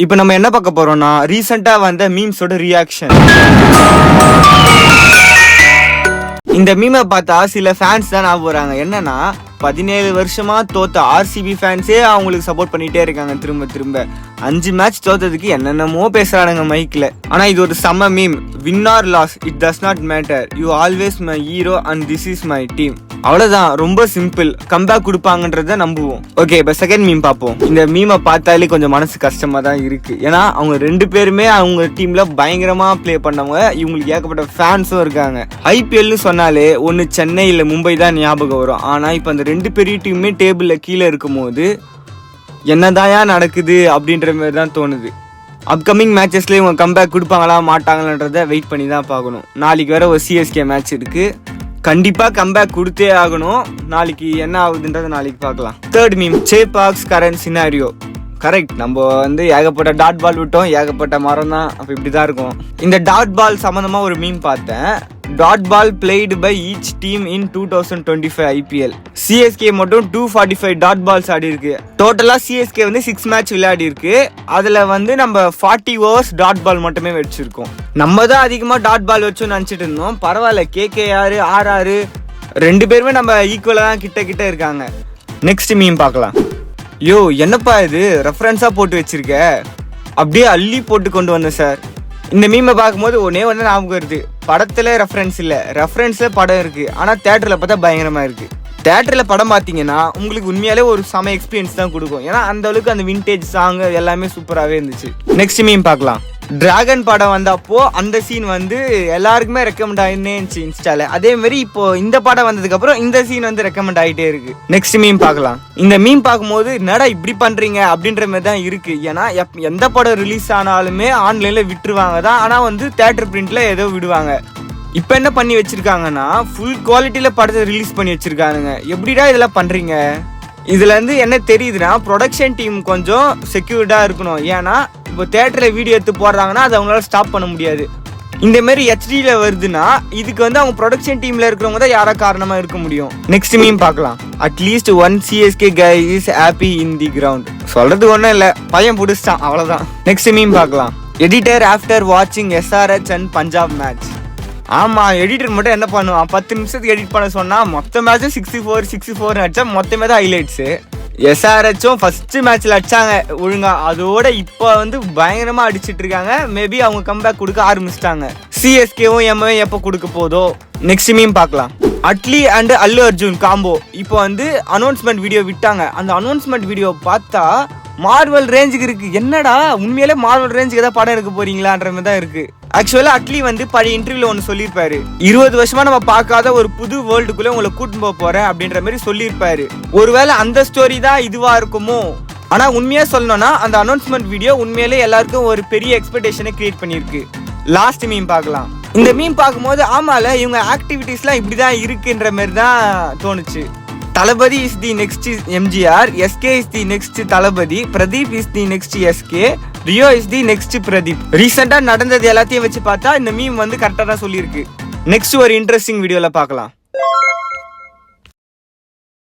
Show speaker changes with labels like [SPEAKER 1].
[SPEAKER 1] இப்போ நம்ம என்ன பார்க்க போறோம்னா ரீசெண்டா வந்த மீம்ஸோட ரியாக்ஷன். இந்த மீமை பார்த்தா சில ஃபேன்ஸ் தான் ஞாபகம் வராங்க. என்னன்னா 17 வருஷமா தோத்த ஆர்சிபி ஃபேன்ஸே அவங்களுக்கு சப்போர்ட் பண்ணிட்டே இருக்காங்க. திரும்ப திரும்ப 5 மேட்ச் தோத்ததுக்கு என்னென்னமோ பேசுறானுங்க மைக்ல. ஆனா இது ஒரு செம்ம meme. Win or lose it does not matter, you always my hero and this is my team. அவ்வளவுதான், ரொம்ப சிம்பிள். கம்பேக் கொடுப்பாங்கன்றத நம்புவோம். ஓகே, இப்ப செகண்ட் மீம் பார்ப்போம். இந்த மீமை பார்த்தாலே கொஞ்சம் மனசு கஷ்டமா தான் இருக்கு. ஏன்னா அவங்க 2 பேருமே அவங்க டீம்ல பயங்கரமா பிளே பண்ணவங்க. இவங்களுக்கு ஏகப்பட்ட ஃபேன்ஸும் இருக்காங்க. ஐபிஎல்னு சொன்னாலே ஒன்னு சென்னை இல்ல மும்பை தான் ஞாபகம் வரும். ஆனா இப்ப அந்த 2 பெரிய டீமுமே டேபிள்ல கீழே இருக்கும் போது என்னதாயா நடக்குது அப்படின்ற மாதிரி தான் தோணுது. அப்கமிங் மேட்சஸ்ல இவங்க கம்பேக் கொடுப்பாங்களா மாட்டாங்களான்றத வெயிட் பண்ணி தான் பார்க்கணும். நாளைக்கு வேற ஒரு சிஎஸ்கே மேட்ச் இருக்கு. கண்டிப்பா கம்பேக் கொடுத்தே ஆகணும். நாளைக்கு என்ன ஆகுதுன்றத நாளைக்கு பார்க்கலாம். தேர்ட் மீம், சேபாக்ஸ் கரண்ட் சினாரியோ. கரெக்ட், நம்ம ஏகப்பட்ட டாட் பால் விட்டோம், ஏகப்பட்ட மரம் தான். அப்போ இப்படிதான் இருக்கும். இந்த டாட் பால் சம்பந்தமா ஒரு மீம் பார்த்தேன். Dot ball played by each team in 2025 IPL. CSK மட்டும் 245 டாட் பால்ஸ் ஆடி இருக்கு. டோட்டலா சிஎஸ்கே 6 மேட்ச் விளையாடி இருக்கு. அதுல நம்ம 40 ஓவர்ஸ் டாட் பால் மட்டுமே வச்சிருக்கோம். நம்ம தான் அதிகமா டாட் பால் வச்சோம்னு நினைச்சிட்டு இருந்தோம். பரவாயில்ல, கேகேஆர் ஆர்ஆர் 2 பேருமே நம்ம ஈக்குவலா தான் கிட்ட இருக்காங்க. நெக்ஸ்ட் மீம் பார்க்கலாம். யோ, என்னப்பா இது ரெஃபரன்ஸா போட்டு வச்சிருக்க? அப்படியே அள்ளி போட்டு கொண்டு வந்தேன் சார். இந்த மீமை பார்க்கும்போது ஒன்னே ஞாபகம் வருது. படத்துல ரெஃபரன்ஸ் இல்ல, ரெஃபரன்ஸ்ல படம் இருக்கு. ஆனா தியேட்டர்ல பார்த்தா பயங்கரமா இருக்கு. தியேட்டர்ல படம் பார்த்தீங்கன்னா உங்களுக்கு உண்மையாலே ஒரு செம எக்ஸ்பீரியன்ஸ் தான் கொடுக்கும். ஏன்னா அந்த அளவுக்கு அந்த விண்டேஜ் சாங் எல்லாமே சூப்பராகவே இருந்துச்சு. நெக்ஸ்ட் மீம் பார்க்கலாம். டிராகன் படம் வந்தப்போ அந்த சீன் எல்லாருக்குமே ரெக்கமெண்ட் ஆகினே இருந்துச்சு இன்ஸ்டால. அதே மாதிரி இப்போ இந்த படம் வந்ததுக்கு அப்புறம் இந்த சீன் ரெக்கமெண்ட் ஆகிட்டே இருக்கு. நெக்ஸ்ட் மீம் பார்க்கலாம். இந்த மீம் பார்க்கும்போது என்னடா இப்படி பண்றீங்க அப்படின்ற மாதிரி தான் இருக்கு. ஏன்னா எந்த படம் ரிலீஸ் ஆனாலுமே ஆன்லைன்ல விட்டுருவாங்க தான். ஆனா தியேட்டர் பிரிண்ட்ல ஏதோ விடுவாங்க. இப்போ என்ன பண்ணி வச்சிருக்காங்கன்னா ஃபுல் குவாலிட்டியில படத்தை ரிலீஸ் பண்ணி வச்சிருக்கானுங்க. எப்படிடா இதெல்லாம் பண்றீங்க? இதுல என்ன தெரியுதுன்னா ப்ரொடக்ஷன் டீம் கொஞ்சம் செக்யூர்டா இருக்கணும். ஏன்னா இப்போ தியேட்டர்ல வீடியோ எடுத்து போடுறாங்கன்னா அதை அவங்களால ஸ்டாப் பண்ண முடியாது. இந்த மாதிரி ஹெச்டில வருதுன்னா இதுக்கு அவங்க ப்ரொடக்ஷன் டீம்ல இருக்கிறவங்க தான் யாரா காரணமா இருக்க முடியும். நெக்ஸ்ட் மீம் பார்க்கலாம். At least one CSK guy is happy in the ground. சொல்றது ஒன்றும் இல்லை, பையன் பிடிச்சிட்டான், அவ்வளோதான். நெக்ஸ்ட் மீம் பார்க்கலாம். எடிட்டர் ஆஃப்டர் வாட்சிங் எஸ்ஆர்ஹெச் அண்ட் பஞ்சாப் மேட்ச். ஆமா, எடிட்டர் மட்டும் என்ன பண்ணுவான், 10 நிமிஷத்துக்கு எடிட் பண்ண சொன்னா மொத்த மேட்சும் 64 அடிச்சா மொத்தமே தான் ஹைலைட்ஸ். எஸ்ஆர்ஹெச்சும் ஃபர்ஸ்ட் மேட்ச்ல அடிச்சாங்க ஒழுங்கா. அதோட இப்போ பயங்கரமா அடிச்சிட்டு இருக்காங்க. மேபி அவங்க கம்பேக் கொடுக்க ஆரம்பிச்சிட்டாங்க. சிஎஸ்கேவும் எம்ஐ எப்போ கொடுக்க போதோ. நெக்ஸ்ட் மீம் பார்க்கலாம். அட்லி அண்ட் அல்லு அர்ஜுன் காம்போ இப்போ அனௌன்ஸ்மெண்ட் வீடியோ விட்டாங்க. அந்த அனௌன்ஸ்மெண்ட் வீடியோ பார்த்தா மார்வல் ரேஞ்சுக்கு இருக்கு. என்னடா உண்மையிலே மார்வல் ரேஞ்சுக்கு ஏதாவது படம் எடுக்க போறீங்களான்ற மாதிரி தான் இருக்கு. ஆக்சுவலா அட்லி பழைய இன்டர்வியூல ஒன்று சொல்லியிருப்பாரு. 20 வருஷமா நம்ம பார்க்காத ஒரு புது வேர்ல்டுக்குள்ள உங்களை கூட்டிட்டு போக போறேன் அப்படின்ற மாதிரி சொல்லியிருப்பாரு. ஒருவேளை அந்த ஸ்டோரி தான் இதுவா இருக்குமோ? ஆனா உண்மையா சொல்லணும்னா அந்த அனௌன்ஸ்மெண்ட் வீடியோ உண்மையிலே எல்லாருக்கும் ஒரு பெரிய எக்ஸ்பெக்டேஷனை கிரியேட் பண்ணிருக்கு. லாஸ்ட் மீம் பார்க்கலாம். இந்த மீம் பார்க்கும்போது ஆமால இவங்க ஆக்டிவிட்டிஸ்லாம் இப்படிதான் இருக்குன்ற மாதிரி தான் தோணுச்சு. Thalapathy is the next MGR, SK is the next Thalapathy, Pradeep is the next SK, Rio is the next Pradeep. ரீசெண்டா நடந்தது எல்லாத்தையும் வச்சு பார்த்தா இந்த மீம் கரெக்டா தான் சொல்லியிருக்கு. நெக்ஸ்ட் ஒரு இன்ட்ரெஸ்டிங் வீடியோல பார்க்கலாம்.